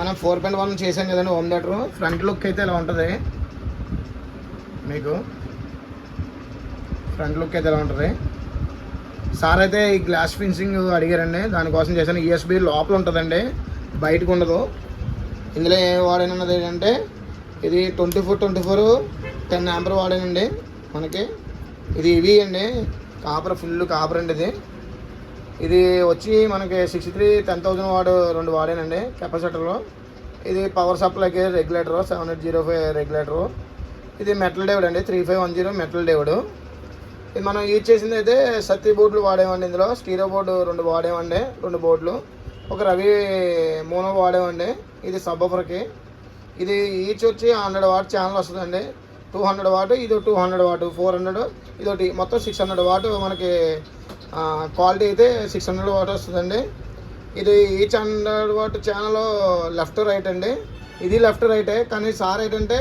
మనం 4.1 చేసాం కదండి హోమ్ థియేటర్. ఫ్రంట్ లుక్ అయితే ఇలా ఉంటుంది. మీకు ఫ్రంట్ లుక్ అయితే ఎలా ఉంటుంది. సార్ అయితే ఈ గ్లాస్ ఫినిషింగ్ అడిగారండి, దానికోసం చేశాను. యూఎస్బి లోపల ఉంటుందండి, బయటకు ఉండదు. ఇందులో ఏం వాడానన్నది ఏంటంటే ఇది 24 10 ఆంపియర్ వాడానండి మనకి. ఇది ఇవి అండి కాపర్, ఫుల్ కాపర్ అండి ఇది. ఇది వచ్చి మనకి 63 10,000 వాడు 2 వాడానండి కెపాసిటర్లో. ఇది పవర్ సప్లైకి రెగ్యులేటరు 7805 రెగ్యులేటరు. ఇది మెటల్ డేవిడ్ అండి 3510 మెటల్ డేవిడ్. ఇది మనం యూజ్ చేసింది అయితే సత్తి బోర్డులు వాడేమండి. ఇందులో స్టీరో బోర్డు 2 వాడేమండి, 2 బోర్డులు. ఒక రవి మోనో వాడేమండి. ఇది సబ్బఫర్కి. ఇది ఈచ్ వచ్చి 100 వాట్ ఛానల్ వస్తుందండి. 200 వాట్, ఇది 200 వాట్, 400, ఇదొకటి మొత్తం 600 వాట్ మనకి క్వాలిటీ అయితే 600 వాట్ వస్తుందండి. ఇది each 100 what channel left right అండి. ఇది లెఫ్ట్ రైటే, కానీ సార్ ఏంటంటే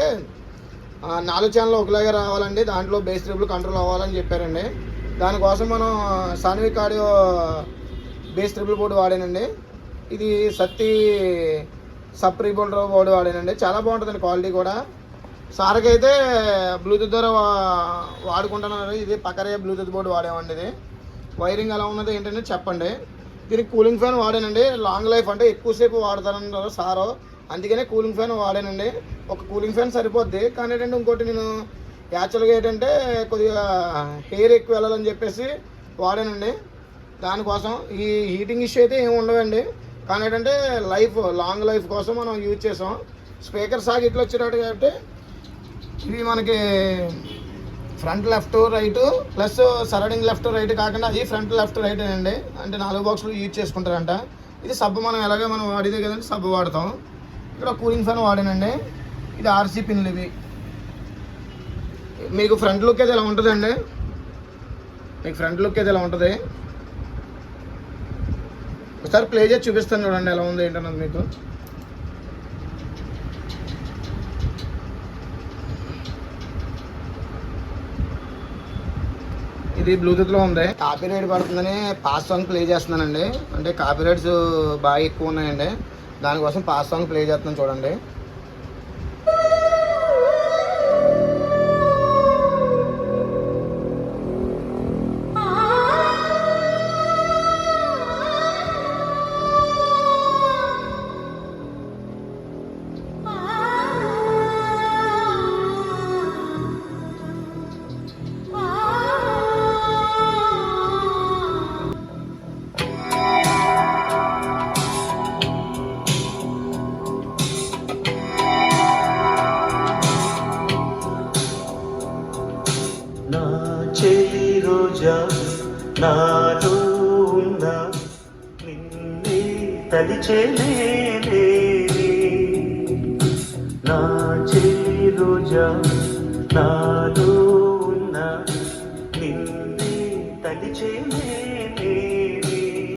4 ఛానల్ ఒకలాగే రావాలండి, దాంట్లో బేస్ ట్రిబుల్ కంట్రోల్ అవ్వాలని చెప్పారండి. దానికోసం మనం సాన్విక్ ఆడియో బేస్ ట్రిబుల్ బోర్డు వాడానండి. ఇది సత్తి సబ్ రీబోల్డర్ బోర్డు వాడానండి. చాలా బాగుంటుందండి క్వాలిటీ కూడా. సార్కి అయితే బ్లూటూత్ ద్వారా వాడుకుంటున్నారు. ఇది పక్కనే బ్లూటూత్ బోర్డు వాడామండి. ఇది వైరింగ్ ఎలా ఉన్నది ఏంటంటే చెప్పండి. దీనికి కూలింగ్ ఫ్యాన్ వాడానండి. లాంగ్ లైఫ్ అంటే ఎక్కువసేపు వాడతారన్నారు సారు, అందుకనే కూలింగ్ ఫ్యాన్ వాడానండి. ఒక కూలింగ్ ఫ్యాన్ సరిపోద్ది, కానీ ఏంటంటే ఇంకోటి నేను యాక్చువల్గా ఏంటంటే కొద్దిగా హెయిర్ ఎక్కువ వెళ్ళాలని చెప్పేసి వాడానండి. దానికోసం ఈ హీటింగ్ ఇష్యూ అయితే ఏమి ఉండవండి, కానీ ఏంటంటే లాంగ్ లైఫ్ కోసం మనం యూజ్ చేసాం. స్పీకర్ సాగి ఇట్లా వచ్చినట్టు కాబట్టి ఇవి మనకి front left right plus surrounding left right కాకుండా అది ఫ్రంట్ లెఫ్ట్ రైట్ అండి. అంటే 4 బాక్సులు యూజ్ చేసుకుంటారంట. ఇది సబ్ మనం ఎలాగే మనం వాడితే కదండి సబ్ వాడతాం. ఇక్కడ కూలింగ్ ఫ్యాన్ వాడానండి. ఇది ఆర్సీ పిన్లు ఇవి. మీకు ఫ్రంట్ లుక్ అయితే ఇలా ఉంటుందండి. మీకు ఫ్రంట్ లుక్ అయితే ఇలా ఉంటుంది. ఒకసారి ప్లే చేసి చూపిస్తాను చూడండి ఎలా ఉంది ఏంటన్నది మీకు. ఇది బ్లూటూత్లో ఉంది. కాపీ రైట్ పడుతుందని పాస్ సాంగ్ ప్లే చేస్తున్నానండి. అంటే కాపీ రైట్స్ బాగా ఎక్కువ ఉన్నాయండి, దానికోసం పాస్ సాంగ్ ప్లే చేస్తున్నాను చూడండి. నాలో ఉన్న నిన్నే తలిచేనే నా చెలి రోజా, నాలో ఉన్న నిన్నే తలిచేనే